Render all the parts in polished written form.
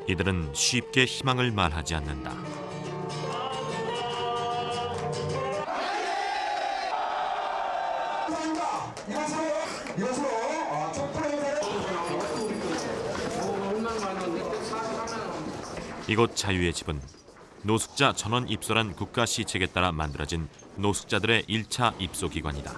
이들은 쉽게 희망을 말하지 않는다. 이곳 자유의 집은 노숙자 전원 입소란 국가 시책에 따라 만들어진 노숙자들의 1차 입소 기관이다.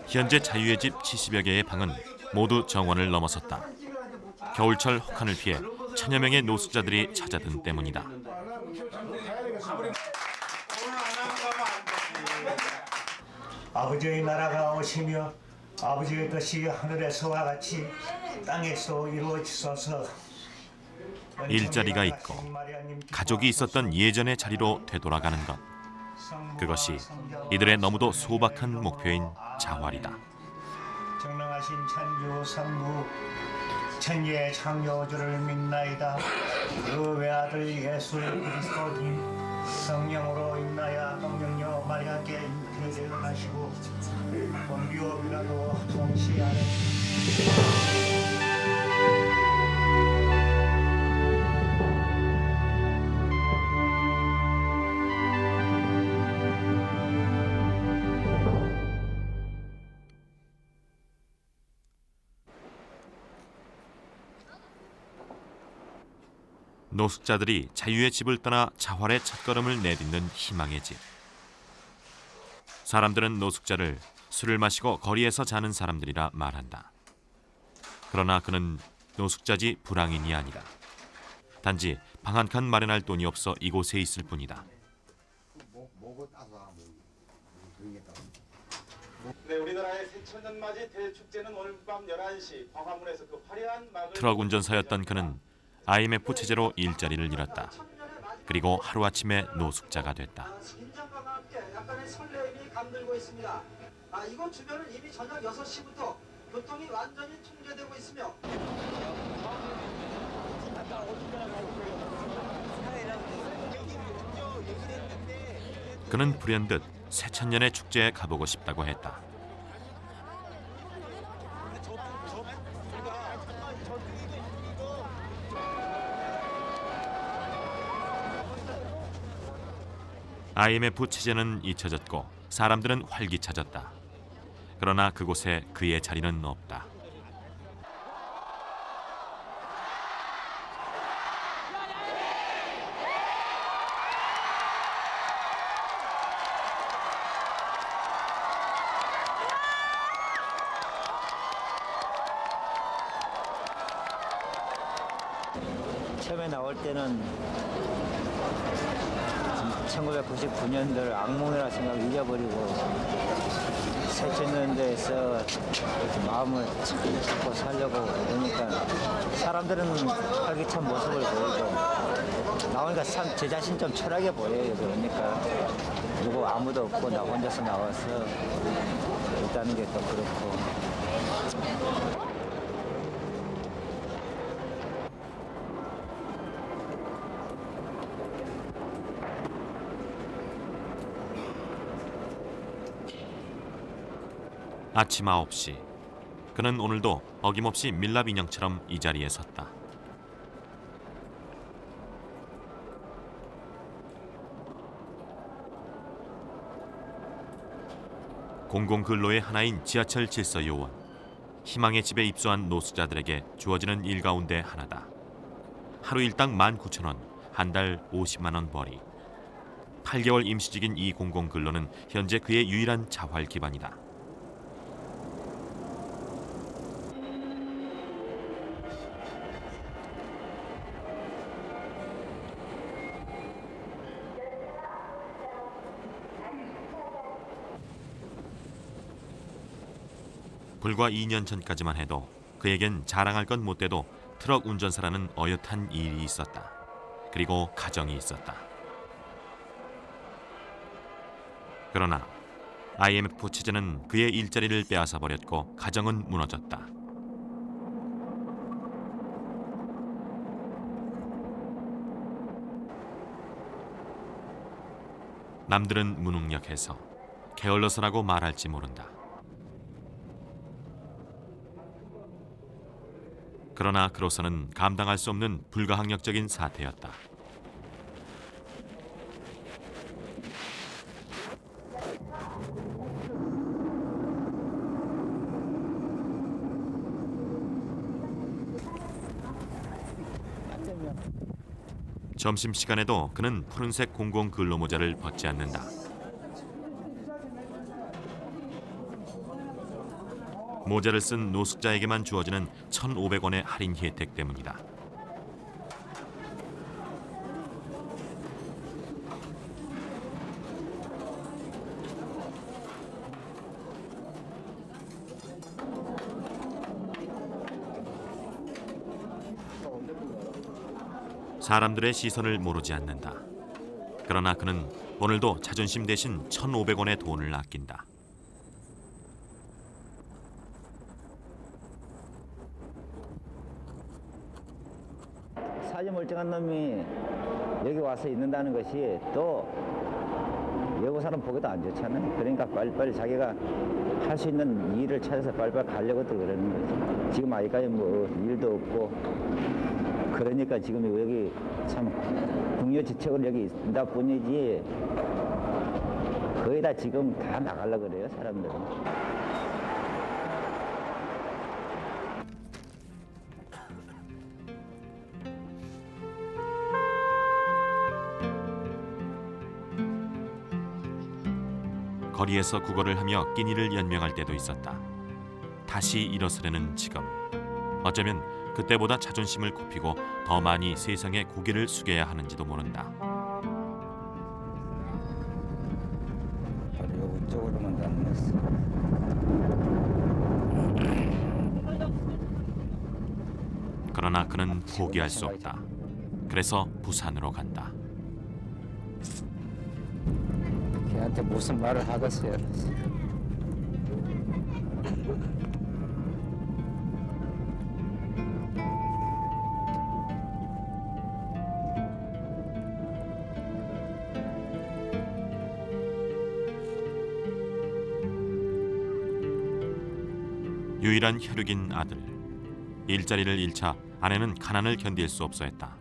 현재 자유의 집 70여 개의 방은 모두 정원을 넘어섰다. 겨울철 혹한을 피해 천여 명의 노숙자들이 찾아든 때문이다. 아버지의 나라가 오시며 아버지의 뜻이 하늘에서와 같이 땅에서 이루어지소서. 일자리가 있고 가족이 있었던 예전의 자리로 되돌아가는 것. 그것이 이들의 너무도 소박한 목표인 자활이다. 정령하신 천주 성부 천지의 창조주를 믿나이다. 그 외아들 예수 그리스도님 성령으로 인하여 동정녀 마리아께 잉태되어 하시고 본디오 빌라도 통치하는 노숙자들이 자유의 집을 떠나 자활의 첫걸음을 내딛는 희망의 집. 사람들은 노숙자를 술을 마시고 거리에서 자는 사람들이라 말한다. 그러나 그는 노숙자지 불황인이 아니다. 단지 방 한 칸 마련할 돈이 없어 이곳에 있을 뿐이다. 네, 우리나라의 새천년맞이 대축제는 오늘 밤 11시 광화문에서 그 화려한 막을 트럭 운전사였던 그는 IMF 체제로 일자리를 잃었다. 그리고 하루아침에 노숙자가 됐다. 긴장감과 함께 약간의 설레임이 감돌고 있습니다. 이곳 주변은 이미 저녁 6시부터 교통이 완전히 통제되고 있으며 그는 불현듯 새천년의 축제에 가보고 싶다고 했다. IMF 체제는 잊혀졌고 사람들은 활기차졌다. 그러나 그곳에 그의 자리는 없다. 처음에 나올 때는 1999년도를 악몽이라 생각 잊어버리고 새천년도에서 이렇게 마음을 잡고 살려고 그러니까 사람들은 활기찬 모습을 보이고 나오니까 참 제 자신 좀 철학해 보여요. 그러니까 누구 아무도 없고 나 혼자서 나와서 있다는 게 또 그렇고. 아침 9시. 그는 오늘도 어김없이 밀랍 인형처럼 이 자리에 섰다. 공공근로의 하나인 지하철 질서요원. 희망의 집에 입소한 노숙자들에게 주어지는 일 가운데 하나다. 하루 일당 19,000원, 한 달 50만 원 벌이. 8개월 임시직인 이 공공근로는 현재 그의 유일한 자활 기반이다. 불과 2년 전까지만 해도 그에겐 자랑할 건 못돼도 트럭 운전사라는 어엿한 일이 있었다. 그리고 가정이 있었다. 그러나 IMF 체제는 그의 일자리를 빼앗아 버렸고 가정은 무너졌다. 남들은 무능력해서 게을러서라고 말할지 모른다. 그러나 그로서는 감당할 수 없는 불가항력적인 사태였다. 점심시간에도 그는 푸른색 공공 근로모자를 벗지 않는다. 모자를 쓴 노숙자에게만 주어지는 1,500원의 할인 혜택 때문이다. 사람들의 시선을 모르지 않는다. 그러나 그는 오늘도 자존심 대신 1,500원의 돈을 아낀다. 사지 멀쩡한 놈이 여기 와서 있는다는 것이 또 외국 사람 보기도 안 좋잖아요. 그러니까 빨리빨리 자기가 할 수 있는 일을 찾아서 빨리빨리 가려고 또 그러는 거지. 지금 아직까지 뭐 일도 없고 그러니까 지금 여기 참 궁여지책으로 여기 있다 뿐이지 거의 다 지금 다 나가려고 그래요, 사람들은. 거리에서 구걸을 하며 끼니를 연명할 때도 있었다. 다시 일어서려는 지금, 어쩌면 그때보다 자존심을 굽히고 더 많이 세상에 고개를 숙여야 하는지도 모른다. 바로 이쪽으로만 다녔어. 그러나 그는 포기할 수 없다. 그래서 부산으로 간다. 걔한테 무슨 말을 하겠어요. 유일한 혈육인 아들. 일자리를 잃자 아내는 가난을 견딜 수 없어 했다.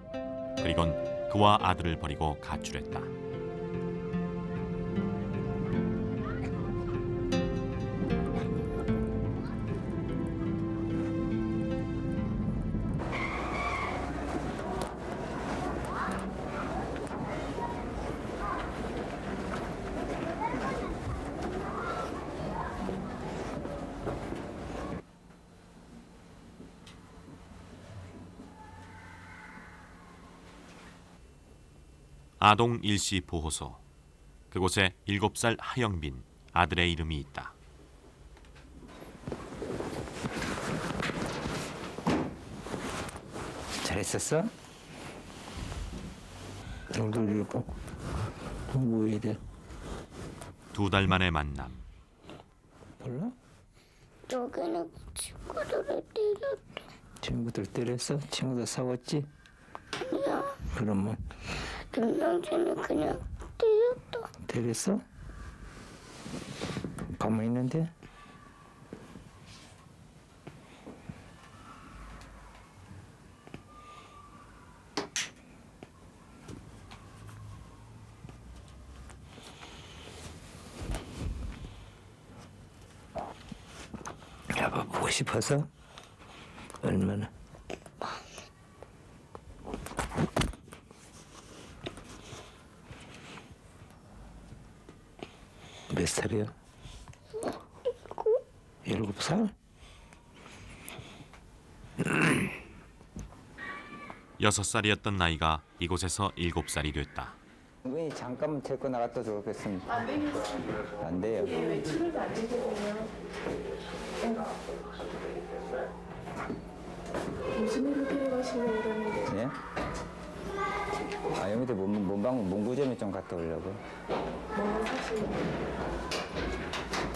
그리곤 그와 아들을 버리고 가출했다. 아동 일시 보호소. 그곳에 7살 하영빈 아들의 이름이 있다. 잘했었어? 얼굴 이거 왜 이래? 2달 만의 만남. 몰라? 여기는 친구들을 때렸다. 친구들 때렸어? 친구들 싸웠지? 아니야. 그러면 김남준이 그냥 때렸다. 때렸어? 가만히 있는데? 아빠 보고 싶어서? 얼마나? 몇 살이야? 7살? 6살이었던 나이가 이곳에서 7살이 됐다. 왜 잠깐만 데리고 나갔다 좋겠습니다. 안 되겠어요. 안 돼요. 외출을 안 되거든요. 무슨 일로 데려가시려고 그러는데? 예? 아, 여기도 문구점에 좀 갔다 오려고. 뭐 사실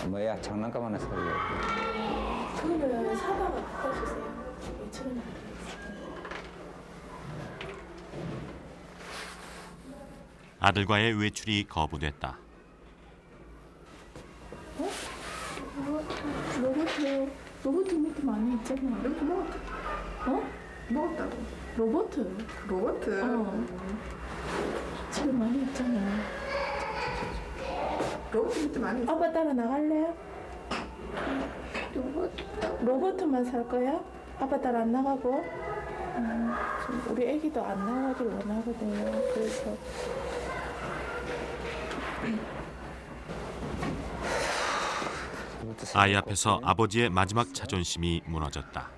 뭐야, 장난감 하나 사려고. 그거는 사다가 갖다 주세요. 외출은 안 되겠어요. 아들과의 외출이 거부됐다. 있잖아. 이렇게 먹었다. 어? 먹었다고. 로버트. 로버트. 집에 많이 있잖아. 로버트 밑에 많이 있어. 아빠 따라 나갈래? 로버트만 살 거야? 아빠 따라 안 나가고? 지금 우리 애기도 안 나가길 원하거든요. 그래서 아이 앞에서 아버지의 마지막 자존심이 무너졌다.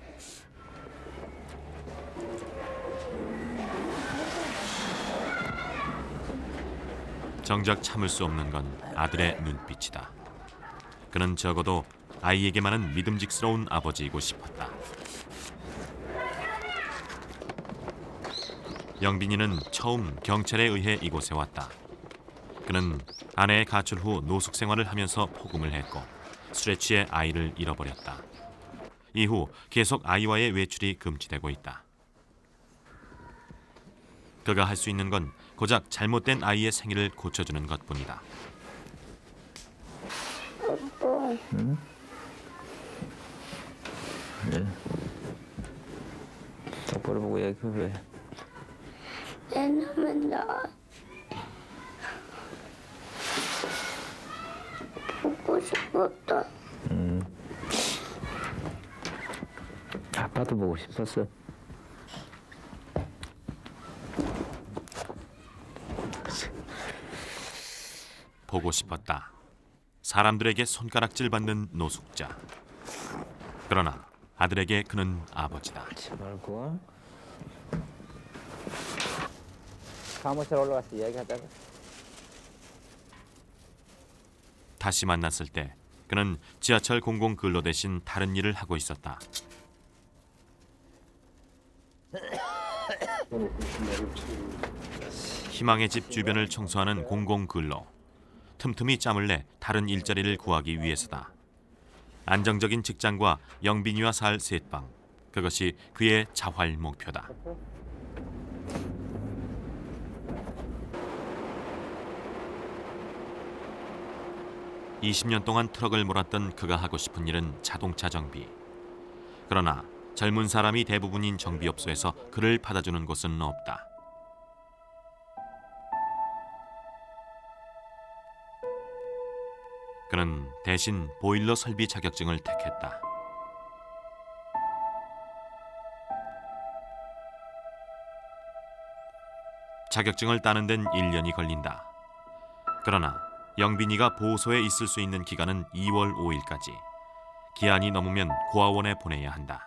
정작 참을 수 없는 건 아들의 눈빛이다. 그는 적어도 아이에게만은 믿음직스러운 아버지이고 싶었다. 영빈이는 처음 경찰에 의해 이곳에 왔다. 그는 아내의 가출 후 노숙 생활을 하면서 폭음을 했고 술에 취해 아이를 잃어버렸다. 이후 계속 아이와의 외출이 금지되고 있다. 그가 할 수 있는 건 고작 잘못된 아이의 생일을 고쳐주는 것뿐이다. 응? 네. 똑바로 보고 얘기해. 내 놈은 나 보고 싶었다. 아빠도 보고 싶었어. 보고 싶었다. 사람들에게 손가락질 받는 노숙자. 그러나 아들에게 그는 아버지다. 하지 말고. 사무실 올라가서 이야기하다가. 다시 만났을 때 그는 지하철 공공 근로 대신 다른 일을 하고 있었다. 희망의 집 주변을 청소하는 공공 근로. 틈틈이 짬을 내 다른 일자리를 구하기 위해서다. 안정적인 직장과 영빈이와 살 셋방. 그것이 그의 자활 목표다. (20년) 동안 트럭을 몰았던 그가 하고 싶은 일은 자동차 정비. 그러나 젊은 사람이 대부분인 정비업소에서 그를 받아주는 곳은 없다. 그는 대신 보일러 설비 자격증을 택했다. 자격증을 따는 데는 1년이 걸린다. 그러나 영빈이가 보호소에 있을 수 있는 기간은 2월 5일까지. 기한이 넘으면 고아원에 보내야 한다.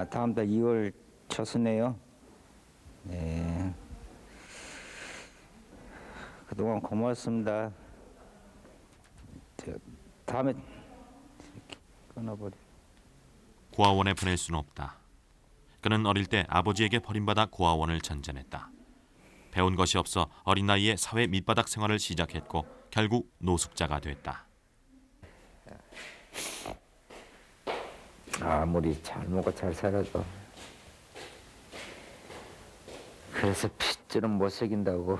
다음 달 2월 첫이네요. 네. 그동안 고맙습니다. 다음에 끊어버려. 고아원에 보낼 수는 없다. 그는 어릴 때 아버지에게 버림받아 고아원을 전전했다. 배운 것이 없어 어린 나이에 사회 밑바닥 생활을 시작했고 결국 노숙자가 됐다. 아무리 잘 먹고 잘 살아도 그래서 핏줄은 못 새긴다고.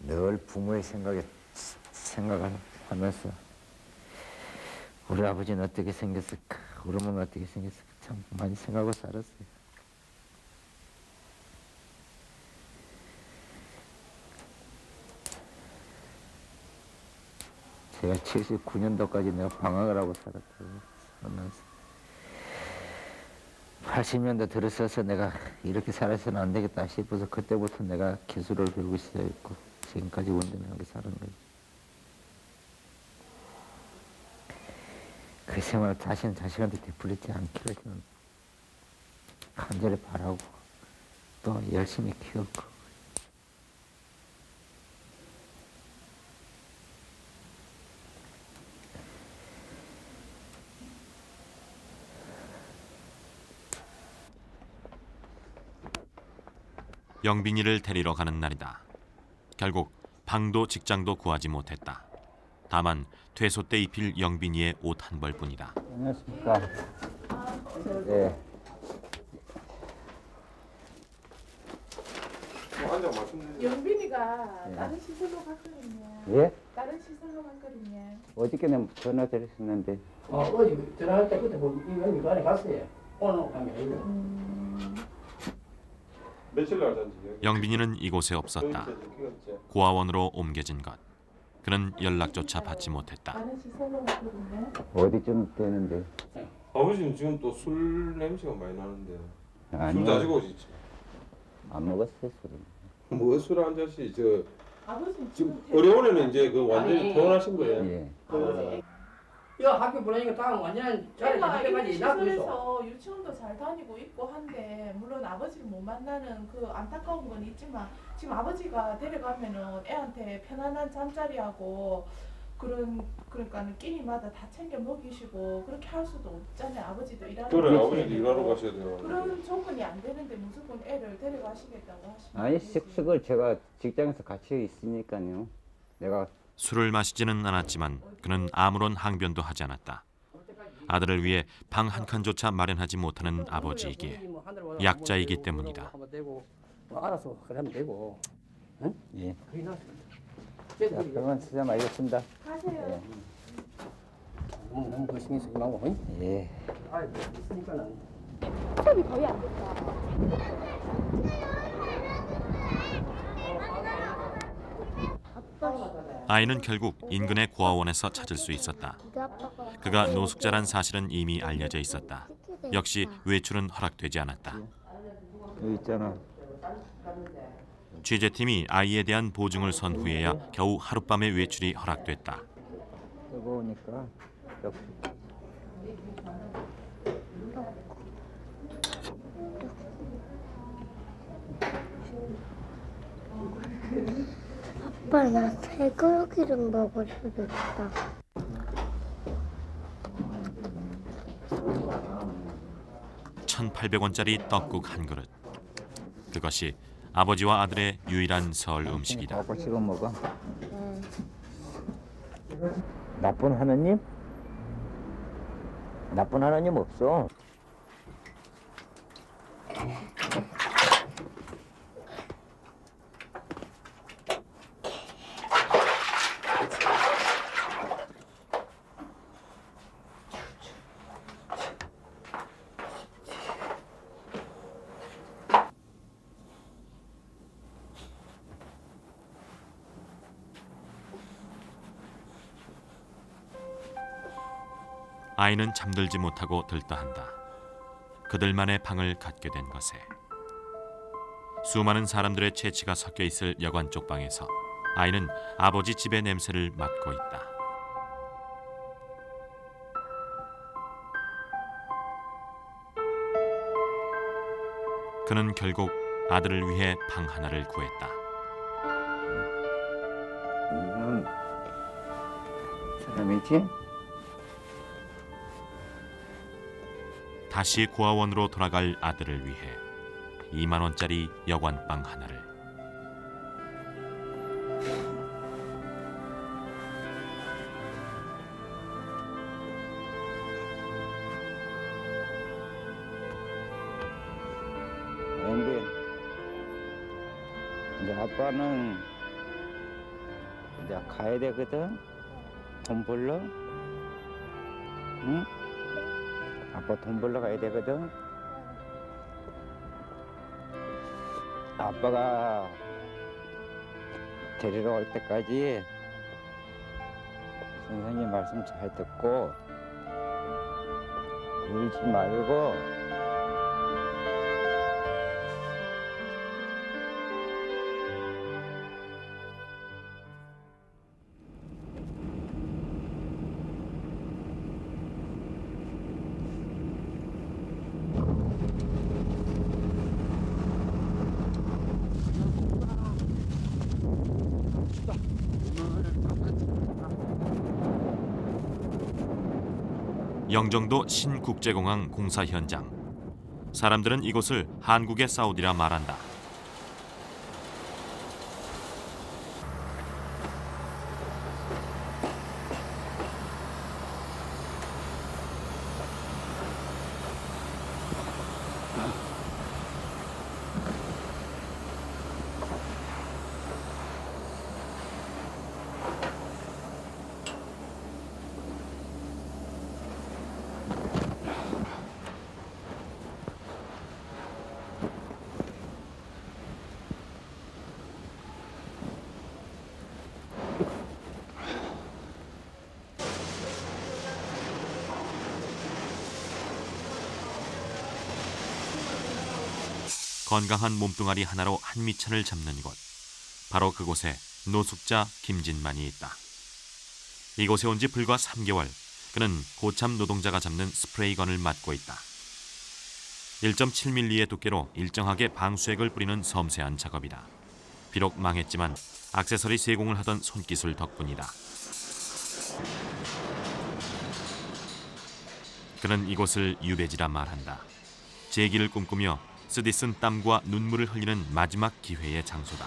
늘 부모의 생각을 하면서 우리 아버지는 어떻게 생겼을까, 우리 어머니는 어떻게 생겼을까 참 많이 생각하고 살았어요. 제가 79년도까지 내가 방학을 하고 살았어요. 살면서 80년도 들어서서 내가 이렇게 살아서는 안 되겠다 싶어서 그때부터 내가 기술을 배우고 시작했고 지금까지 운전하게 사는 거예요. 그 생활을 다시는 자식한테 되풀이지 않기를 저는 간절히 바라고 또 열심히 키웠고. 영빈이를 데리러 가는 날이다. 결국 방도 직장도 구하지 못했다. 다만 퇴소 때 입힐 영빈이의 옷 한 벌뿐이다. 안녕하십니까. 네. 앉아 말씀드리세요. 영빈이가 다른 시설로 갔거든요. 예? 다른 시설로 갔거든요. 어저께는 전화 드렸었는데. 어제 전화할 때 그때 뭐 이거 안에 갔어요. 오늘 간게 아니고. 며칠 날 잔지? 영빈이는 이곳에 없었다. 고아원으로 옮겨진 것. 그는 연락조차 받지 못했다. 다른 시설로 갔거든요. 어디쯤 되는데? 아버지는 지금 또 술 냄새가 많이 나는데 술 아니요. 자시고 오시지? 안 먹었어요, 술은. 뭐 술 한 잔씩 저 아버지는 지금 어려운에는 이제 그 완전히 아니. 퇴원하신 거예요? 예. 아버지 이 학교 보내니까 딱 완전 자리 애가 이때까지 이 놔두고 있어. 시설에서 유치원도 잘 다니고 있고 한데 물론 아버지를 못 만나는 그 안타까운 건 있지만 지금 아버지가 데려가면은 애한테 편안한 잠자리하고 그러니까 끼니마다 다 챙겨 먹이시고 그렇게 할 수도 없잖아요. 아버지도 일하는 그래 분이시고. 아버지도 일하러 가셔야 돼요. 그런 조건이 안 되는데 무조건 애를 데려가시겠다고 하시면 아니, 안 되지. 식식을 제가 직장에서 같이 있으니까요. 내가 술을 마시지는 않았지만 그는 아무런 항변도 하지 않았다. 아들을 위해 방 한 칸조차 마련하지 못하는 아버지이기에 약자이기 때문이다. 한번 되고 뭐 알아서 그러면 되고. 응? 예. 그게 나. 자, 병원 수자 마겠습니다. 가세요. 너무 신경 쓰지 말고. 응? 예. 아, 있으니까는. 수업이 거의 안 됐다. 아이는 결국 인근의 고아원에서 찾을 수 있었다. 그가 노숙자란 사실은 이미 알려져 있었다. 역시 외출은 허락되지 않았다. 여기 있잖아. 취재팀이 아이에 대한 보증을 선 후에야 겨우 하룻밤의 외출이 허락됐다. 뜨거우니까 역시. 아빠 나 새고기를 먹을 수도 있다. (1,800원짜리) 떡국 한 그릇. 그것이 아버지와 아들의 유일한 설 음식이다. 먹고 씹어 먹어. 나쁜 하나님? 나쁜 하나님 없어. 아이는 잠들지 못하고 들떠한다. 그들만의 방을 갖게 된 것에. 수많은 사람들의 채취가 섞여 있을 여관 쪽 방에서 아이는 아버지 집의 냄새를 맡고 있다. 그는 결국 아들을 위해 방 하나를 구했다. 사람이지? 다시 고아원으로 돌아갈 아들을 위해 2만 원짜리 여관방 하나를. 근데 이제 아빠는 이제 가야 되거든. 돈 벌러. 응? 아빠 돈 벌러 가야 되거든. 아빠가 데리러 올 때까지 선생님 말씀 잘 듣고 울지 말고 영종도 신국제공항 공사 현장. 사람들은 이곳을 한국의 사우디라 말한다. 건강한 몸뚱아리 하나로 한미천을 잡는 곳. 바로 그곳에 노숙자 김진만이 있다. 이곳에 온 지 불과 3개월. 그는 고참 노동자가 잡는 스프레이건을 맡고 있다. 1.7mm의 두께로 일정하게 방수액을 뿌리는 섬세한 작업이다. 비록 망했지만 액세서리 세공을 하던 손기술 덕분이다. 그는 이곳을 유배지라 말한다. 재기를 꿈꾸며 쓰디쓴 땀과 눈물을 흘리는 마지막 기회의 장소다.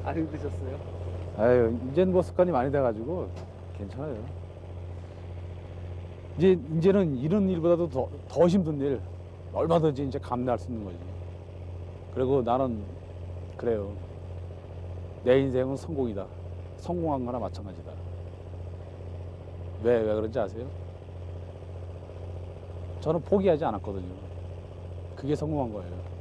안 힘드셨어요? 아유, 이제는 뭐 습관이 많이 돼가지고 괜찮아요. 이제는 이런 일보다도 더 힘든 일 얼마든지 이제 감내할 수 있는 거지. 그리고 나는 그래요. 내 인생은 성공이다. 성공한 거나 마찬가지다. 왜 그런지 아세요? 저는 포기하지 않았거든요. 그게 성공한 거예요.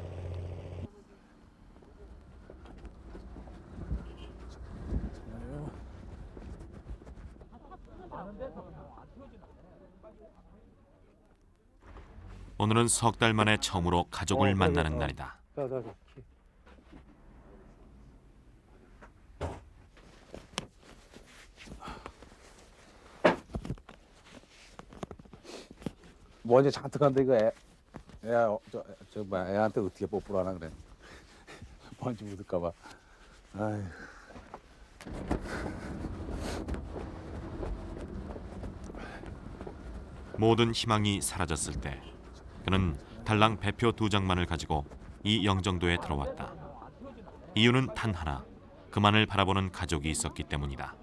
오늘은 석 달 만에 처음으로 가족을 만나는 날이다. 먼저 잔뜩 한데 이거 애한테 어떻게 뽀뽀를 하나 그래. 먼지 묻을까봐. 아휴. 모든 희망이 사라졌을 때 그는 달랑 배표 2장만을 가지고 이 영정도에 들어왔다. 이유는 단 하나, 그만을 바라보는 가족이 있었기 때문이다.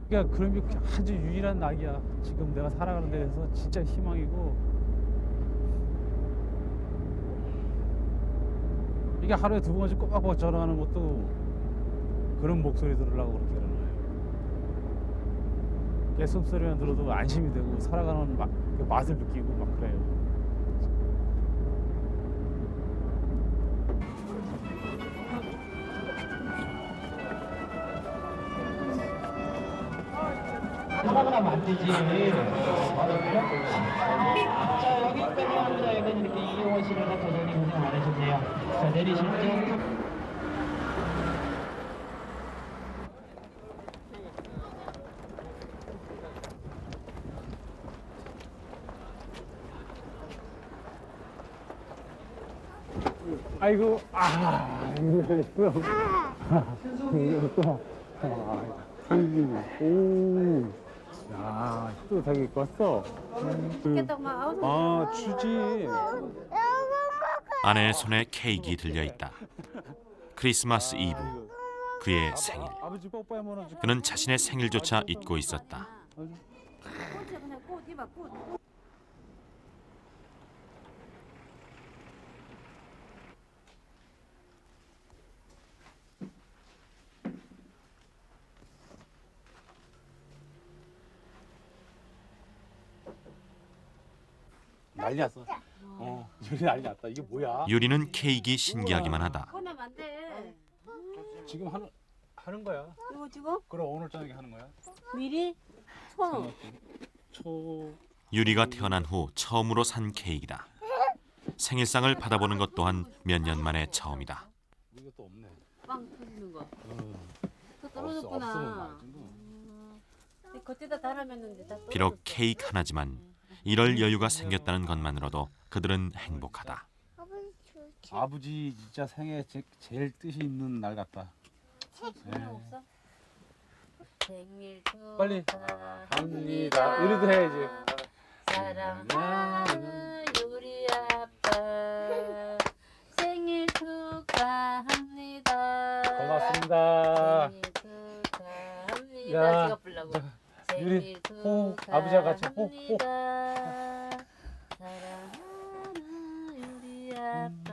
그러니까 그런 게 아주 유일한 낙이야. 지금 내가 살아가는 데에서 진짜 희망이고. 이게 하루에 2번씩 꼬박꼬박 전화하는 것도 그런 목소리 들으려고 그렇게 그러는 거예요. 걔 숨소리만 들어도 안심이 되고 살아가는 그 맛을 느끼고 막 그래요. 살아가면 안 되지. 자, 여기 빼면 여기는 이렇게 이용하시느라 도전이 고생 많으셨네요. 자, 내리실 때. 아이고, 오, 야, 또 되게 컸어. 아, 주지. 아내의 손에 케이크 들려 있다. 크리스마스 이브, 그의 생일. 아버지 뽀뽀하면 그는 자신의 생일조차 잊고 있었다. 난리 났어. 유리 난리 났다. 이게 뭐야? 유리는 케이크 신기하기만 하다. 지금 하는 거야. 이거 지금? 그럼 오늘 저녁에 하는 거야? 미리? 유리가 태어난 후 처음으로 산 케이크다. 생일상을 받아보는 것 또한 몇 년 만에 처음이다. 이것도 없네. 빵 터지는 거. 또 없으면 떨어졌구나. 말이지 뭐. 겉에다 달아놨는데 다 떨어졌어. 비록 케이크 하나지만 이럴 여유가 생겼다는 것만으로도 그들은 행복하다. 아버지 진짜 생애 제일 뜻이 있는 날 같다. 없어? 생일 빨리. 축하합니다. 유리도 해야지. 사랑하는 우리 아빠 생일 축하합니다. 고맙습니다. 생일 축하합니다. 야, 제가 부르려고. 유리, 생일 호, 아버지랑 같이 호, 호. 축하합니다. 사랑하는 우리 아빠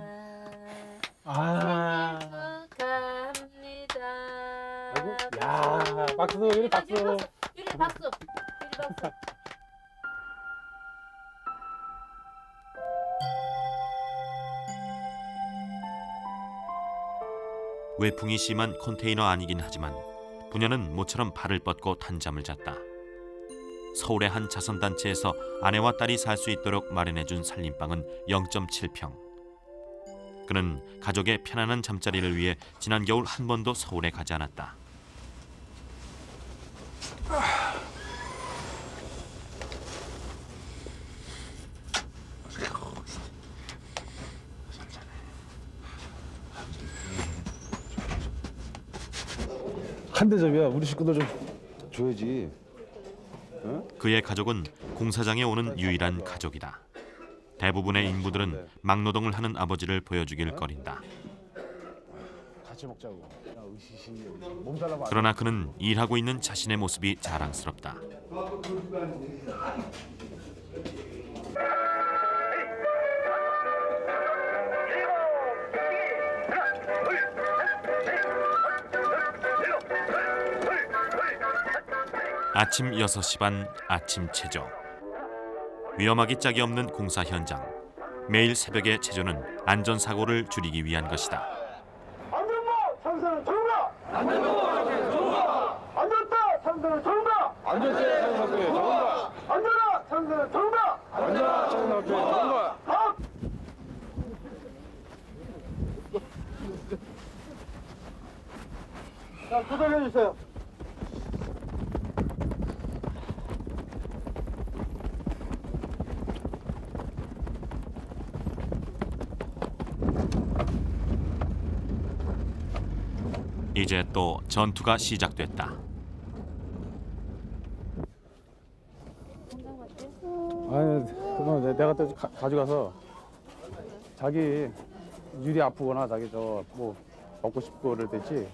아, 생일 축하합니다. 아이고, 박수, 유리 박수. 유리 박수. 유리 박수. 외풍이 심한 컨테이너 아니긴 하지만 부녀는 모처럼 발을 뻗고 단잠을 잤다. 서울의 한 자선단체에서 아내와 딸이 살 수 있도록 마련해준 살림방은 0.7평. 그는 가족의 편안한 잠자리를 위해 지난 겨울 한 번도 서울에 가지 않았다. 한 대접이야. 우리 식구들 좀 줘야지. 그의 가족은 공사장에 오는 유일한 가족이다. 대부분의 인부들은 막노동을 하는 아버지를 보여주길 꺼린다. 같이 먹자고. 야, 으시시. 몸 달라고. 그러나 그는 일하고 있는 자신의 모습이 자랑스럽다. 아침 6시 반 아침 체조. 위험하기 짝이 없는 공사 현장. 매일 새벽의 체조는 안전사고를 줄이기 위한 것이다. 안전모 참사는 정답! 안전모 정답! 안전다 참사는 정답! 안전대 장사업체 정답. 안전하 참사는 정답! 안전한 장사업체 정답. 자, 조정해 주세요. 이제 또 전투가 시작됐다. 아니, 그럼 내가 또 가져가서 자기 유리 아프거나 자기 저 뭐 먹고 싶고 그럴 때 있지.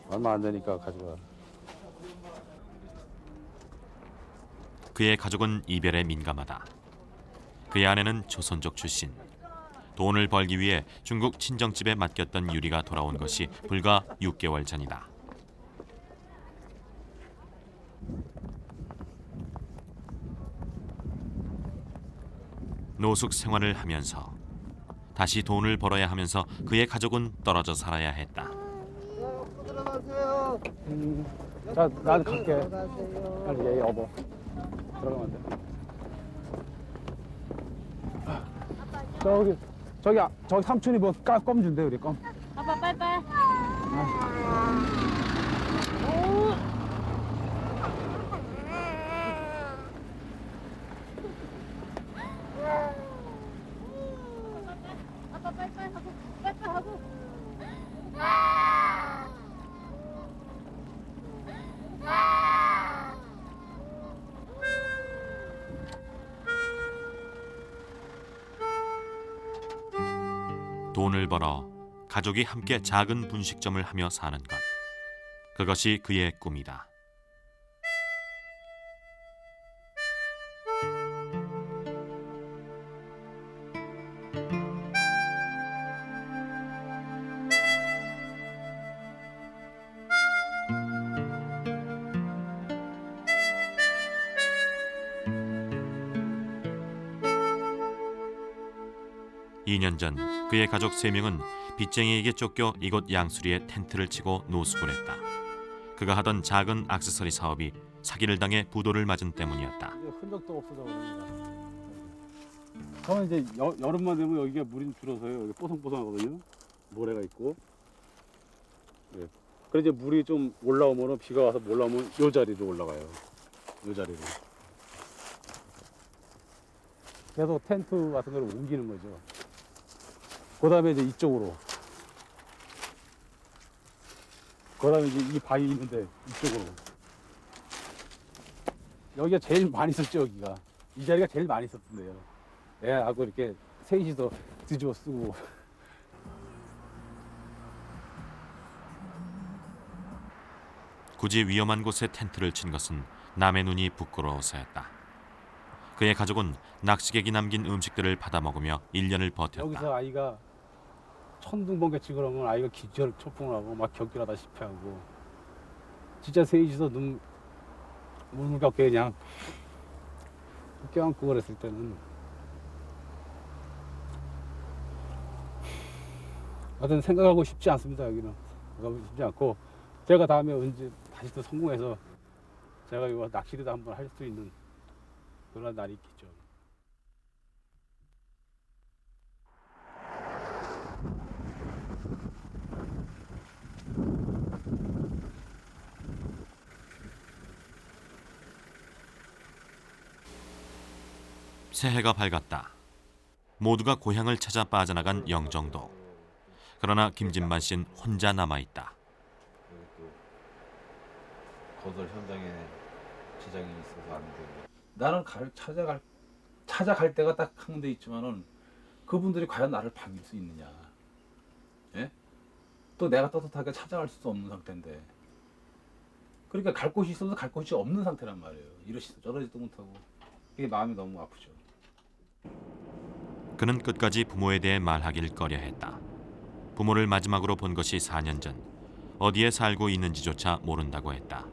얼마 안 되니까 가져가. 그의 가족은 이별에 민감하다. 그의 아내는 조선족 출신. 돈을 벌기 위해 중국 친정집에 맡겼던 유리가 돌아온 것이 불과 6개월 전이다. 노숙 생활을 하면서 다시 돈을 벌어야 하면서 그의 가족은 떨어져 살아야 했다. 자, 난 갈게. 빨리 얘 여보. 들어가면 안 돼. 저기 삼촌이 뭐 껌 준대 우리 껌. 아빠 빨빨. 아빠 빨빨 하고 빨빨 하고. 돈을 벌어 가족이 함께 작은 분식점을 하며 사는 것. 그것이 그의 꿈이다. (2년) 전 그의 가족 3명은 빚쟁이에게 쫓겨 이곳 양수리에 텐트를 치고 노숙을 했다. 그가 하던 작은 액세서리 사업이 사기를 당해 부도를 맞은 때문이었다. 이제 흔적도 없어져 버립니다. 저는 이제 여름만 되면 여기가 물이 줄어서요. 여기 뽀송뽀송하거든요. 모래가 있고. 네. 그래 이제 물이 좀 올라오면은 비가 와서 올라오면 요 자리로 올라가요. 요 자리로. 계속 텐트 같은 걸 옮기는 거죠. 그다음에 이제 이쪽으로. 그다음에 이제 이 바위 있는데 이쪽으로. 여기가 제일 많이 썼죠, 여기가. 이 자리가 제일 많이 썼던데요. 애하고 이렇게 셋이서 뒤집어 쓰고. 굳이 위험한 곳에 텐트를 친 것은 남의 눈이 부끄러워서였다. 그의 가족은 낚시객이 남긴 음식들을 받아 먹으며 1년을 버텼다. 여기서 아이가 천둥번개 치고 그러면 아이가 기절 초풍을 하고 막 경기하다시피 하고 진짜 세이지서 눈물 감고 그냥 껴안고 그랬을 때는 하여튼 생각하고 싶지 않습니다. 여기는 생각하고 싶지 않고 제가 다음에 언제 다시 또 성공해서 제가 이거 낚시도 한번 할 수 있는 그런 날이 있겠죠. 새해가 밝았다. 모두가 고향을 찾아 빠져나간 영정도. 그러나 김진만 씨는 혼자 남아있다. 거절 현장에 지장이 있어서 안 되고 나는 찾아갈 때가 딱 한 군데 있지만은 그분들이 과연 나를 반길 수 있느냐, 예? 또 내가 떳떳하게 찾아갈 수도 없는 상태인데 그러니까 갈 곳이 있어도 갈 곳이 없는 상태란 말이에요. 이러지도 저러지도 못하고 이게 마음이 너무 아프죠. 그는 끝까지 부모에 대해 말하길 꺼려했다. 부모를 마지막으로 본 것이 4년 전. 어디에 살고 있는지조차 모른다고 했다.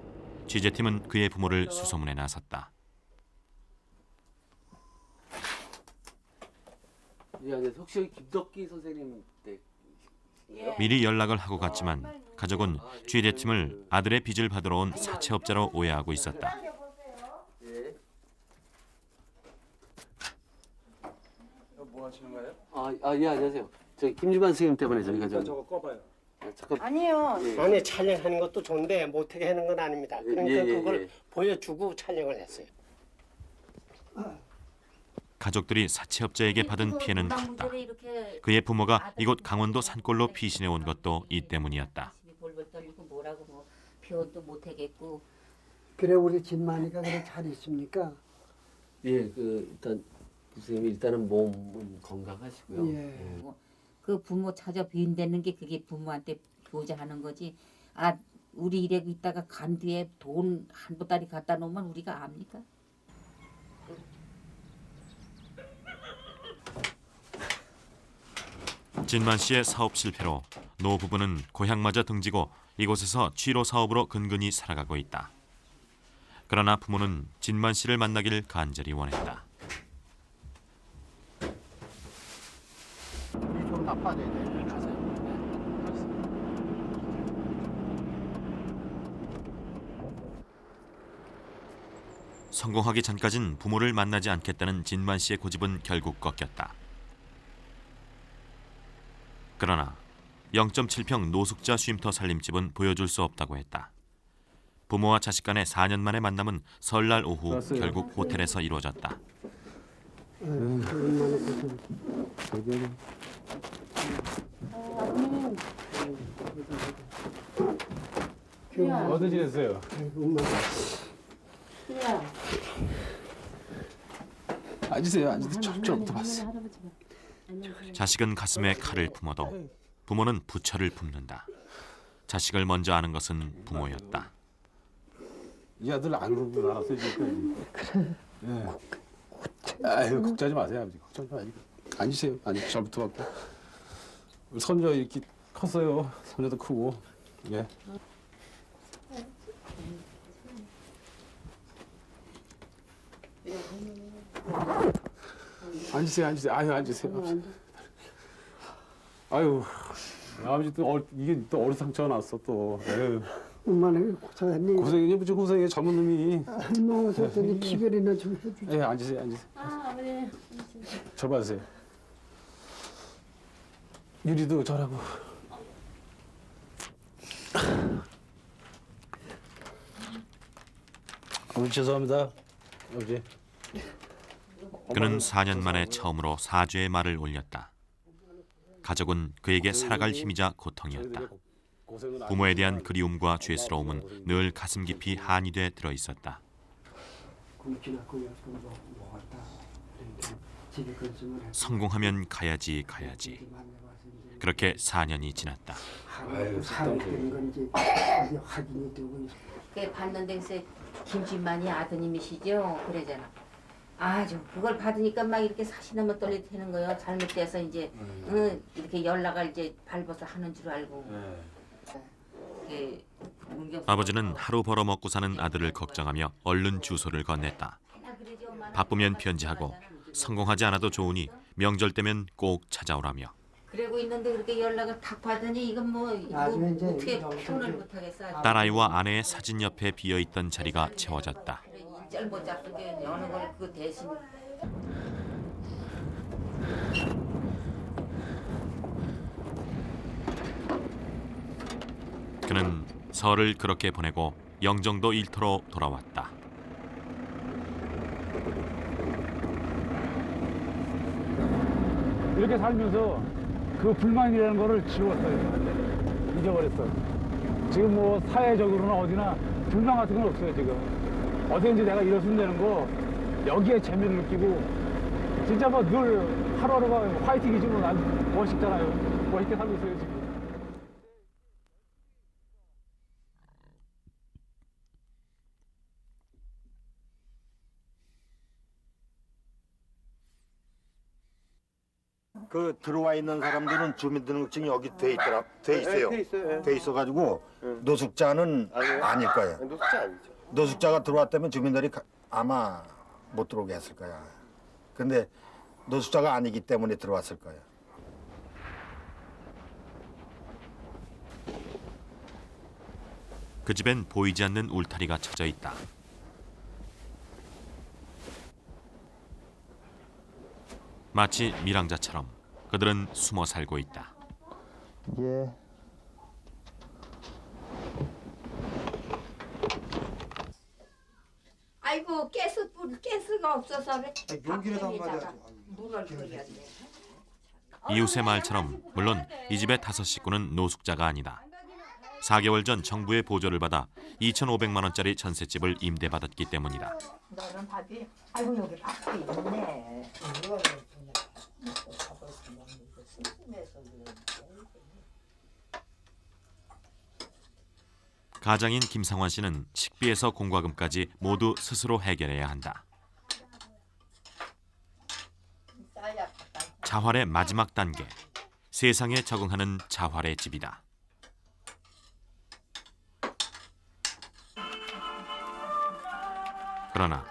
취재팀은 그의 부모를 수소문에 나섰다. 예, 혹시 김덕기 선생님 댁 미리 연락을 하고 갔지만 가족은 취재팀을 아들의 빚을 받으러 온 사채업자로 오해하고 있었다. 뭐 하시는 거예요? 예, 안녕하세요. 저기 김주만 선생님 때문에 저희가 좀 저거 꺼봐요. 잠깐. 아니요. 예. 안에 촬영하는 것도 좋은데 못하게 하는 건 아닙니다. 그러니까 예. 그걸 보여주고 촬영을 했어요. 가족들이 사채업자에게 받은 피해는 컸다. 그의 부모가 이곳 강원도 산골로 피신해 온 것도 이 때문이었다. 볼볼 떨리고 뭐라고 뭐 표현도 못 하겠고. 그래 우리 진만이가 그래 잘 있습니까? 예, 일단 선생님 일단은 몸은 건강하시고요. 예. 그 부모 찾아 빈다는 게 그게 부모한테 보좌하는 거지. 아 우리 이래고 있다가 간 뒤에 돈 한 보따리 갖다 놓으면 우리가 압니까? 진만 씨의 사업 실패로 노 부부는 고향마저 등지고 이곳에서 취로 사업으로 근근히 살아가고 있다. 그러나 부모는 진만 씨를 만나길 간절히 원했다. 좀 나빠져야 돼. 가세요. 성공하기 전까진 부모를 만나지 않겠다는 진만 씨의 고집은 결국 꺾였다. 그러나 0.7평 노숙자 쉼터 살림집은 보여줄 수 없다고 했다. 부모와 자식 간의 4년 만의 만남은 설날 오후 결국 호텔에서 이루어졌다. 어디 지냈어요? 앉으세요. 앉으세요. 저부터 봤어요. 자식은 가슴에 칼을 품어도 부모는 부처를 품는다. 자식을 먼저 아는 것은 부모였다. 이 아들 안 그러고 알았어요 지금. 그래. 예. 아유 걱정하지 마세요 아버지. 걱정하지 마시고. 앉으세요. 앉으세요. 저부터 받고. 우리 손녀 이렇게 컸어요. 손녀도 크고. 예. 앉으세요. 아유 앉으세요. 아유 아버지 또 이게 또 어리 상처가 났어 또. 에휴. 엄마는 고생했니? 고생이니 무슨 고생이야 젊은 놈이. 너 어쨌든 기별이나 좀 해주지. 예 앉으세요. 아버지. 저 봐주세요. 유리도 저라고. 아버지 죄송합니다. 아버지. 그는 4년 만에 처음으로 사죄의 말을 올렸다. 가족은 그에게 살아갈 힘이자 고통이었다. 부모에 대한 그리움과 죄스러움은 늘 가슴 깊이 한이 돼 들어 있었다. 성공하면 가야지. 그렇게 4년이 지났다. 그 받는 데서 김진만이 아드님이시죠? 그러잖아. 아주 그걸 받으니까 막 이렇게 사시나무 떨리 되는 거예요. 잘못돼서 이제 이렇게 연락을 이제 밟아서 하는 줄 알고. 이렇게 아버지는 하루 벌어먹고 사는 아들을 걱정하며 얼른 주소를 건넸다. 바쁘면 편지하고 성공하지 않아도 좋으니 명절 때면 꼭 찾아오라며. 그러고 있는데 그렇게 연락을 탁 받으니 이건 뭐 어떻게 표현을 못하겠어. 딸아이와 아내의 사진 옆에 비어있던 자리가 채워졌다. 인절 못 잡는 게 어느 걸 그 대신. 그는 설을 그렇게 보내고 영정도 일터로 돌아왔다. 이렇게 살면서 그 불만이라는 거를 지웠어요. 잊어버렸어. 지금 뭐 사회적으로나 어디나 불만 같은 건 없어요, 지금. 어디든지 내가 일었으면 되는 거 여기에 재미를 느끼고 진짜 뭐 늘 하루하루가 화이팅이지 뭐. 난 멋있잖아요. 멋있게 살고 있어요, 지금. 그 들어와 있는 사람들은 주민등록증이 여기 돼 있어요. 돼 있어가지고 노숙자는 아닐 거예요. 노숙자 아니죠. 노숙자가 들어왔다면 주민들이 아마 못 들어오게 했을 거야. 근데 노숙자가 아니기 때문에 들어왔을 거예요. 그 집엔 보이지 않는 울타리가 쳐져 있다. 마치 밀항자처럼 그들은 숨어 살고 있다. 예. 아이고 가스가 없어서 용기라도 한 가지 물을 끓여야 돼. 이웃의 말처럼 물론 이 집의 5 식구는 노숙자가 아니다. 4개월 전 정부의 보조를 받아 2,500만 원짜리 전셋집을 임대받았기 때문이다. 너는 밥이 아이고 여기 밥이 있네. 가장인 김상환 씨는 식비에서 공과금까지 모두 스스로 해결해야 한다. 자활의 마지막 단계, 세상에 적응하는 자활의 집이다. 그러나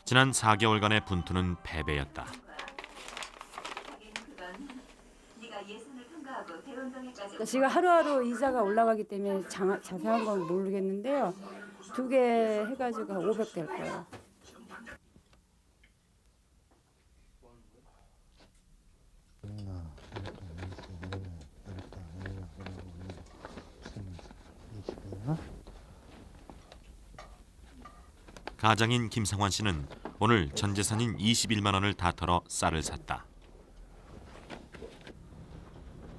지난 4개월간의 분투는 패배였다. 지금 하루하루 이자가 올라가기 때문에 자세한 건 모르겠는데요. 2개 해가지고 한 500 될 거예요. 가장인 김상환 씨는 오늘 전 재산인 21만 원을 다 털어 쌀을 샀다.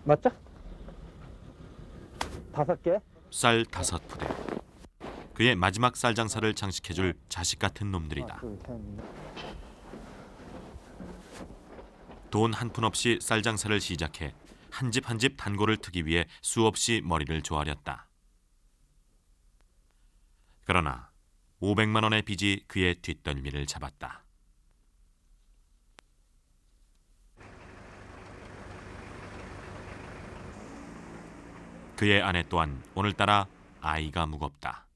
맞죠? 5개? 쌀 5푸대. 그의 마지막 쌀 장사를 장식해줄 자식 같은 놈들이다. 돈 한 푼 없이 쌀 장사를 시작해 한 집 한 집 단골을 트기 위해 수없이 머리를 조아렸다. 그러나 500만 원의 빚이 그의 뒷덜미를 잡았다. 그의 아내 또한 오늘따라 아이가 무겁다.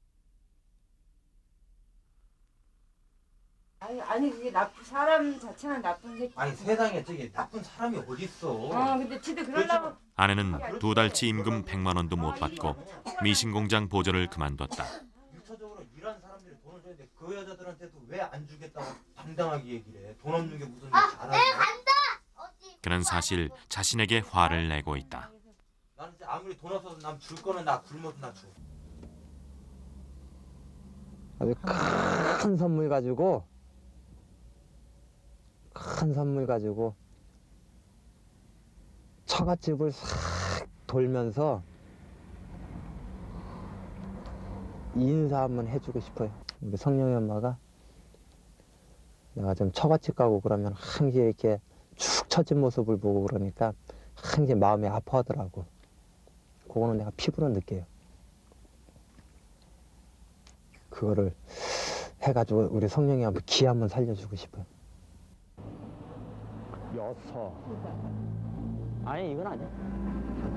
아니 그게 사람 자체는 나쁜 새끼. 아니 세상에 저기 나쁜 사람이 어디 있어? 근데 지도 그러려고. 아내는 2달치 임금 100만 원도 못 받고 미신공장 보조를 그만뒀다. 유차적으로 일하는 사람들이 돈을 줘야 돼. 그 여자들한테도 왜 안 주겠다고 당당하게 얘기를 해. 돈 없는 게 무슨 일 잘하지? 그는 사실 자신에게 화를 내고 있다. 나는 이제 아무리 돈 없어도 난 줄 거는 나 굶어도 나 줘. 아주 큰 선물 가지고 처갓집을 싹 돌면서 인사 한번 해주고 싶어요. 우리 성령이 엄마가 내가 좀 처갓집 가고 그러면 항상 이렇게 축 처진 모습을 보고 그러니까 항상 마음이 아파하더라고. 그거는 내가 피부로 느껴요. 그거를 해가지고 우리 성령이 한번 기 한번 살려주고 싶어요. 6. 아니 이건 아니야.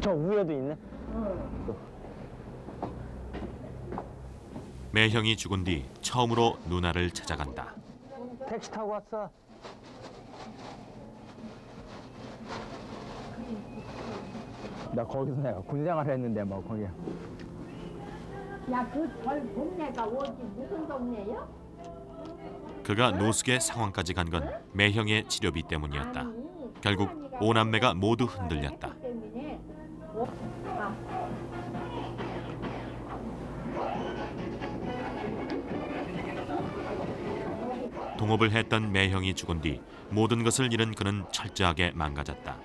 저 위에도 있네. 매형이 죽은 뒤 처음으로 누나를 찾아간다. 택시 타고 왔어. 나 거기서 내가 군생활을 했는데 뭐 거기. 야, 그 절 동네가 어디 무슨 동네요? 그가 노숙의 상황까지 간 건 매형의 치료비 때문이었다. 결국 오남매가 모두 흔들렸다. 동업을 했던 매형이 죽은 뒤 모든 것을 잃은 그는 철저하게 망가졌다.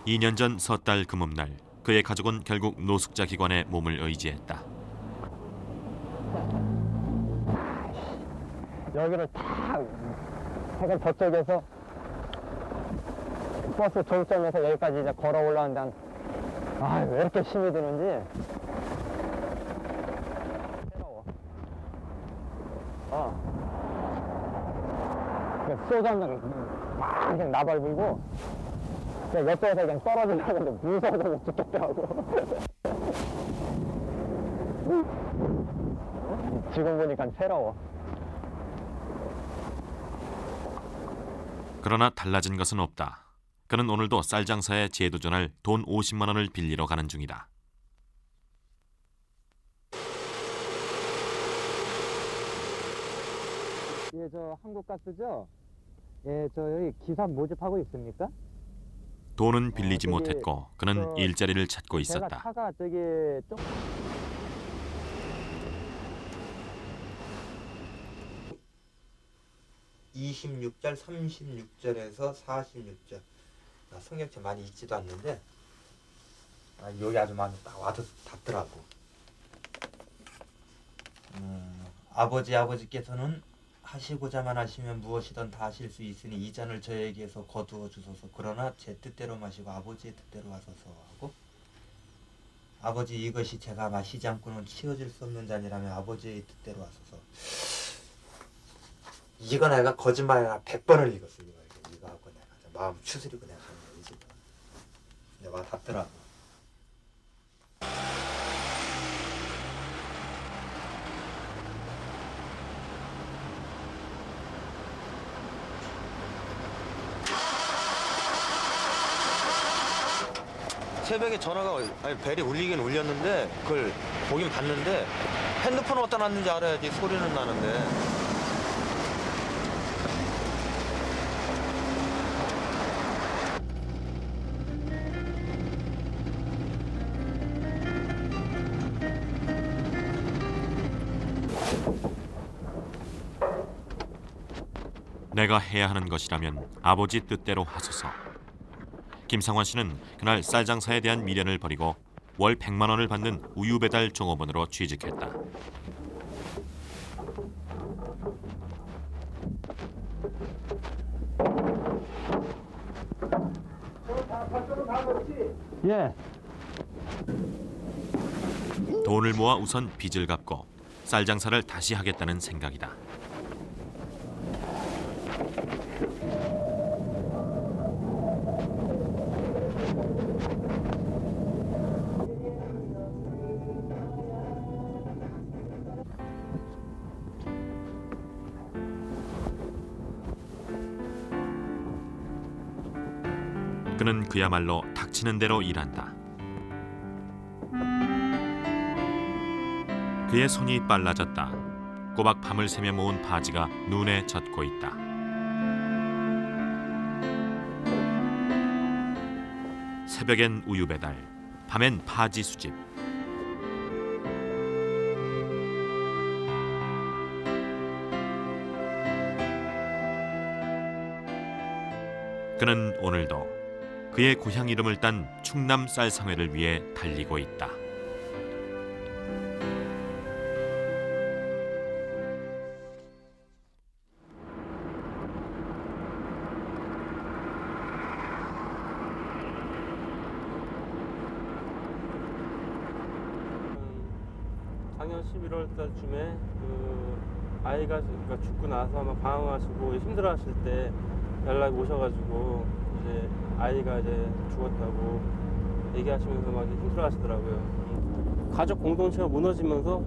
(2년) 전 섣달 금음날 그의 가족은 결국 노숙자 기관에 몸을 의지했다. 여기를 딱 해가 저쪽에서 버스 종점에서 여기까지 이제 걸어 올라온다. 아, 왜 이렇게 힘이 드는지. 새로워. 소주 한 잔 막 그냥 나발 불고 그냥 옆에서 그냥 떨어지려고 하는데 무서워서 죽겠더라고. 지금 보니까 새로워. 그러나 달라진 것은 없다. 그는 오늘도 쌀 장사에 재도전할 돈 50만 원을 빌리러 가는 중이다. 예, 저 한국가스죠? 예, 저 여기 기사 모집하고 있습니까? 돈은 빌리지 못했고 그는 일자리를 찾고 제가 있었다. 차가 저기 좀 26절, 36절에서 46절. 성경책 많이 읽지도 않는데 여기 아주 많이 딱 와서 닿더라고. 아버지께서는 하시고자만 하시면 무엇이든 다 하실 수 있으니 이 잔을 저에게서 거두어 주소서. 그러나 제 뜻대로 마시고 아버지의 뜻대로 하소서 하고, 아버지 이것이 제가 마시지 않고는 치워질 수 없는 잔이라면 아버지의 뜻대로 하소서. 이거 내가 거짓말이나 100번을 읽었어. 이거 하고 내가 마음 추스리고 내가 하는 거야. 지금 내가 닿더라고. 새벽에 전화가 벨이 울리긴 울렸는데 그걸 보긴 봤는데 핸드폰 어디다 놨는지 알아야지 소리는 나는데. 내가 해야 하는 것이라면 아버지 뜻대로 하소서. 김상환 씨는 그날 쌀 장사에 대한 미련을 버리고 월 100만 원을 받는 우유 배달 종업원으로 취직했다. 예. 돈을 모아 우선 빚을 갚고 쌀 장사를 다시 하겠다는 생각이다. 그는 그야말로 닥치는 대로 일한다. 그의 손이 빨라졌다. 꼬박 밤을 새며 모은 바지가 눈에 젖고 있다. 새벽엔 우유 배달, 밤엔 바지 수집. 그는 오늘도 그의 고향 이름을 딴 충남 쌀상회를 위해 달리고 있다. 작년 11월 달쯤에 아이가 죽고 나서 아마 방황하시고 힘들어하실 때 연락이 오셔가지고 이제 이제 아이가 이제 죽었다고 얘기하시면서 막 힘들어하시더라고요. 가족 공동체가 무너지면서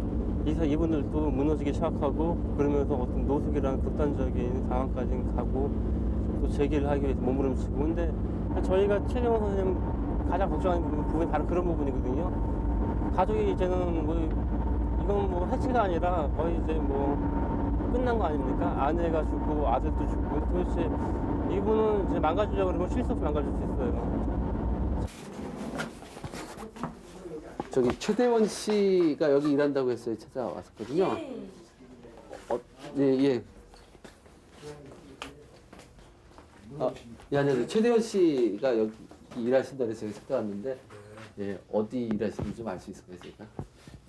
이분들도 무너지기 시작하고 그러면서 어떤 노숙이라는 극단적인 상황까지 가고 또 재기를 하기 위해서 몸부림치고 근데 저희가 최경호 선생님 가장 걱정하는 부분이 바로 그런 부분이거든요. 가족이 이제는 뭐 이건 뭐 해체가 아니라 거의 이제 뭐 끝난 거 아닙니까? 아내가 죽고 아들도 죽고 도대체 이분은 이제 망가지려고 그러면 쉴 수 없이 망가질 수 있어요. 저기 최대원 씨가 여기 일한다고 해서 찾아왔었거든요. 예. 예, 안녕하세요. 최대원 씨가 여기 일하신다고 해서 여기 찾아왔는데 예, 어디 일하시는지 좀 알 수 있을까요, 제가?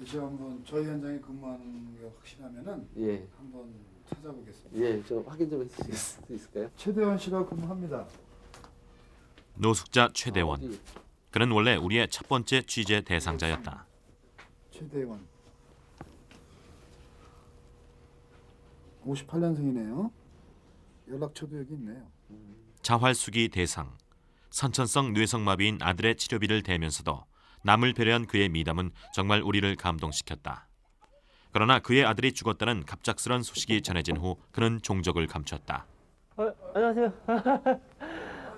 제가 한번 저희 현장에 근무하는 게 확실하면은 예. 한번 찾아보겠습니다. 예, 좀 확인 좀 해주실 수 있을까요? 최대원 씨가 근무합니다. 노숙자 최대원. 그는 원래 우리의 첫 번째 취재 대상자였다. 최대원. 58년생이네요. 연락처도 여기 있네요. 자활수기 대상. 선천성 뇌성마비인 아들의 치료비를 대면서도 남을 배려한 그의 미담은 정말 우리를 감동시켰다. 그러나 그의 아들이 죽었다는 갑작스런 소식이 전해진 후 그는 종적을 감췄다. 안녕하세요.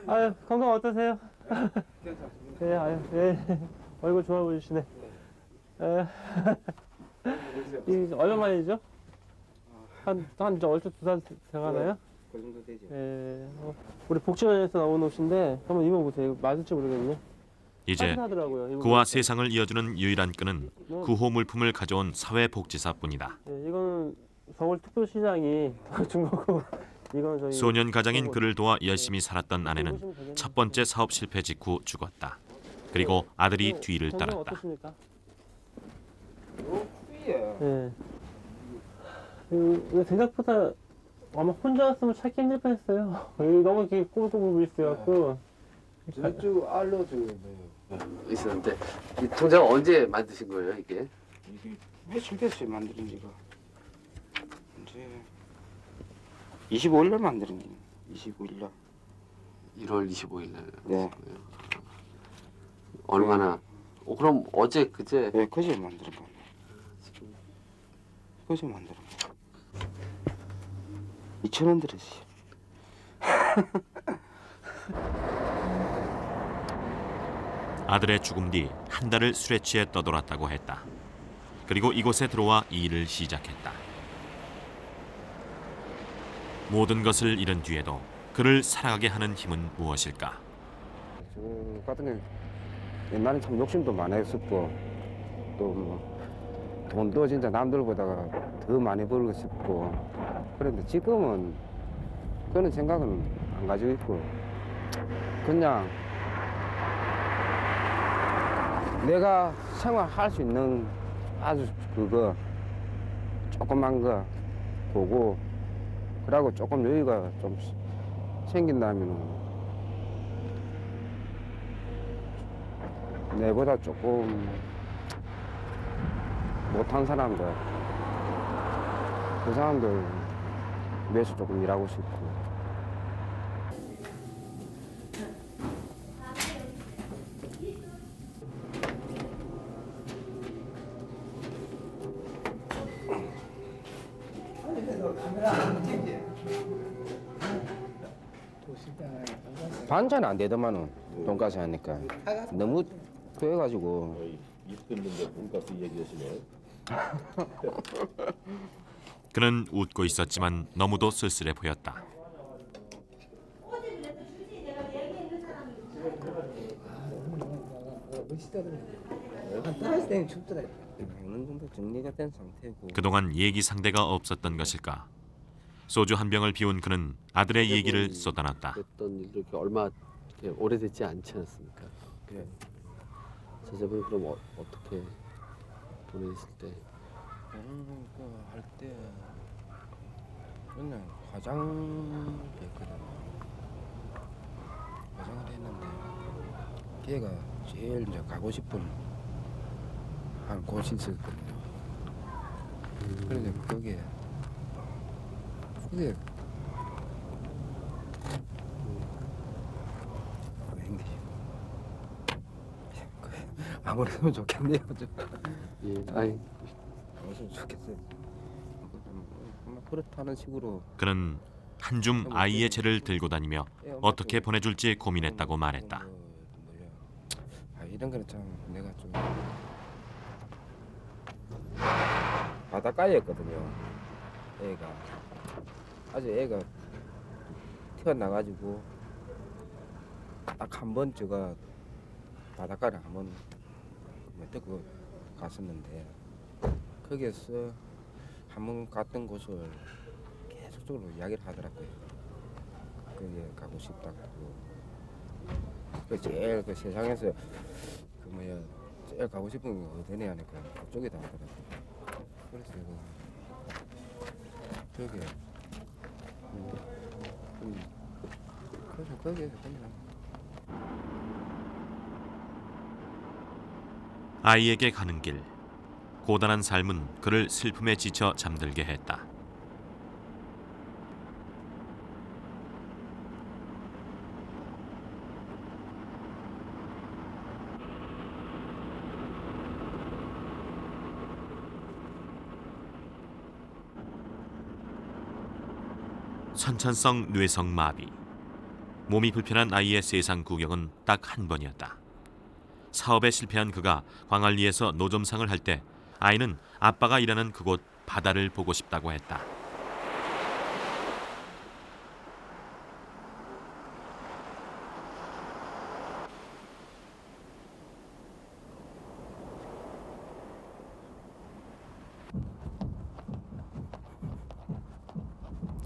아유, 건강 어떠세요? 네, 아유, 네. 얼굴 좋아 보이시네. 이 얼마 만이죠? 한 얼추 2살 돼가나요? 그 정도 되죠. 예. 우리 복지관에서 나온 옷인데 한번 입어보세요. 맞을지 모르겠네. 이제 따뜻하더라고요. 그와 세상을 이어주는 유일한 끈은 구호 물품을 가져온 사회복지사뿐이다. 예, 이거는 서울특별시장이 준 거고 이건 저희 소년 가장인 그를 도와 열심히 살았던 아내는 첫 번째 사업 실패 직후 죽었다. 그리고 아들이 뒤를 따랐다. 어떻습니까? 예. 이거 생각보다 아마 혼자 왔으면 찾기 힘들 뻔했어요. 너무 이렇게 꼬불꼬불 있어갖고. 저쪽 알러뷰 있었는데 이 통장 언제 만드신 거예요, 이게? 이게 며칠 됐어요, 만드는 지가. 이제 25일 날 만드는 거예요. 25일 날. 1월 25일 날. 네. 얼마나? 그럼 어제 그제? 네, 그제 만드는 거. 그제 만드는 거. 2,000원 들었어요. 아들의 죽음 뒤 한 달을 술에 취해 떠돌았다고 했다. 그리고 이곳에 들어와 이 일을 시작했다. 모든 것을 잃은 뒤에도 그를 살아가게 하는 힘은 무엇일까? 저 같은 경우 옛날에 참 욕심도 많았었고 또 돈도 진짜 남들보다가 더 많이 벌고 싶고 그런데 지금은 그런 생각은 안 가지고 있고 그냥 내가 생활할 수 있는 아주 그거 조그만 거 보고 그러고 조금 여유가 좀 생긴다면 내보다 조금 못한 사람들 그 사람들 위해서 조금 일하고 싶고 반찬 안 되더만은 돈가스 하니까 너무 그래가지고 있는데 돈가스 얘기하시네요. 그는 웃고 있었지만 너무도 쓸쓸해 보였다. 어느 정도 정리가 된 상태고 그동안 얘기 상대가 없었던 것일까? 소주 한 병을 비운 그는 아들의 얘기를 쏟아놨다. 어떤 일도 이렇게 얼마 이렇게 오래되지 않지 않습니까? 네. 자제분이 그럼 어떻게 보내실 때? 그할때 그냥 화장 했거든. 화장을 했는데 걔가 제일 이제 가고 싶은 한 곳이 있었거든요. 그런데 그게 마무리하면 좋겠네요. 좀. 예, 아이, 그랬으면 좋겠어요. 그렇다는 식으로. 그는 한 줌 아이의 채를 들고 다니며 어떻게 보내줄지 고민했다고 말했다. 아, 이런 거는 참 내가 좀 바닷가였거든요. 애가 아주 애가 태어나가지고 딱 한 번 제가 바닷가를 한번 뜨고 갔었는데 거기에서 한 번 갔던 곳을 계속적으로 이야기를 하더라고요. 거기에 가고 싶다고. 그 제일 그 세상에서 그 뭐야 제일 가고 싶은 게 어디냐 하니까 그쪽이다 하더라고요. 그래서 제가 저기 그래서 거기에서 그냥. 아이에게 가는 길. 고단한 삶은 그를 슬픔에 지쳐 잠들게 했다. 선천성 뇌성 마비. 몸이 불편한 아이의 세상 구경은 딱 한 번이었다. 사업에 실패한 그가 광안리에서 노점상을 할 때 아이는 아빠가 일하는 그곳 바다를 보고 싶다고 했다.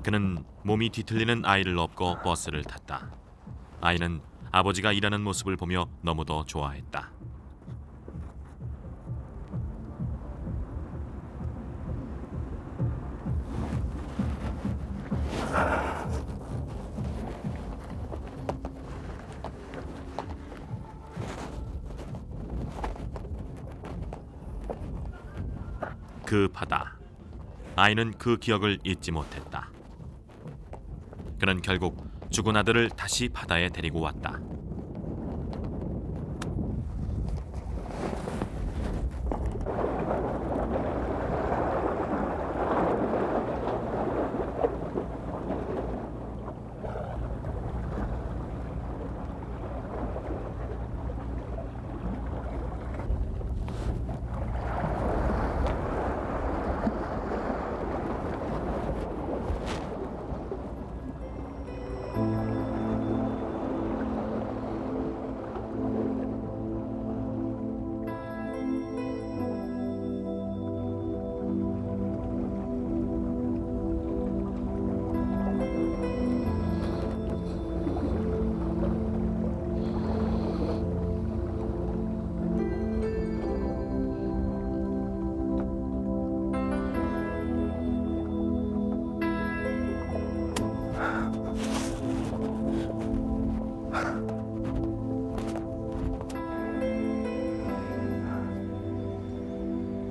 그는 몸이 뒤틀리는 아이를 업고 버스를 탔다. 아이는 아버지가 일하는 모습을 보며 너무도 좋아했다. 그 바다. 아이는 그 기억을 잊지 못했다. 그는 결국 죽은 아들을 다시 바다에 데리고 왔다.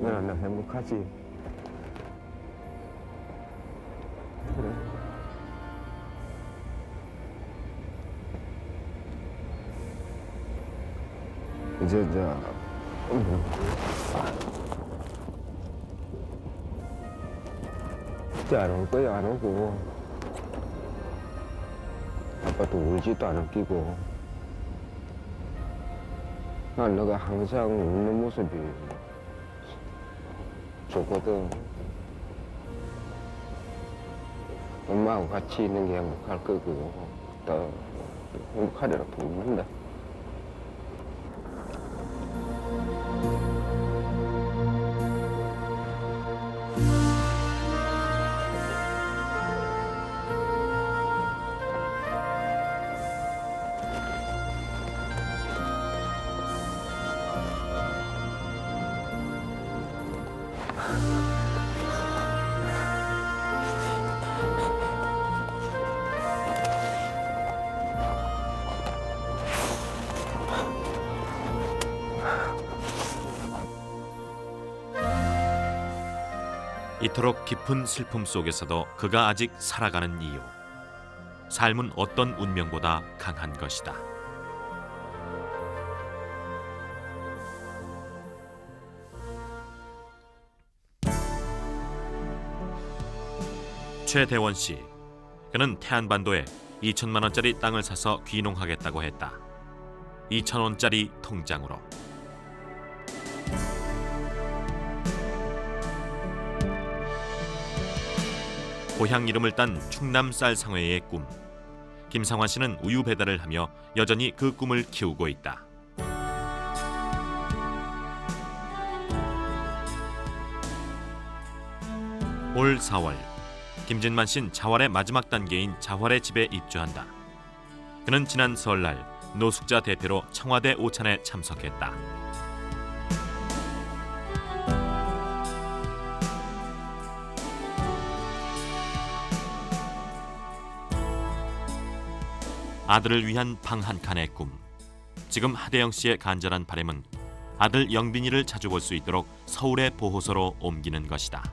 나 행복하지. 그래. 이제 이제 안 올 거야. 안 오고 아빠도 울지도 않을 끼고 난 너가 항상 웃는 모습이 좋거든. 엄마하고 같이 있는 게 행복할 거고 또 행복하리라 믿는다. 이토록 깊은 슬픔 속에서도 그가 아직 살아가는 이유. 삶은 어떤 운명보다 강한 것이다. 최대원 씨. 그는 태안반도에 2천만 원짜리 땅을 사서 귀농하겠다고 했다. 2,000원짜리 통장으로. 고향 이름을 딴 충남 쌀상회의 꿈. 김상환 씨는 우유 배달을 하며 여전히 그 꿈을 키우고 있다. 올 4월, 김진만 씨는 자활의 마지막 단계인 자활의 집에 입주한다. 그는 지난 설날 노숙자 대표로 청와대 오찬에 참석했다. 아들을 위한 방 한 칸의 꿈. 지금 하대영 씨의 간절한 바람은 아들 영빈이를 자주 볼 수 있도록 서울의 보호소로 옮기는 것이다.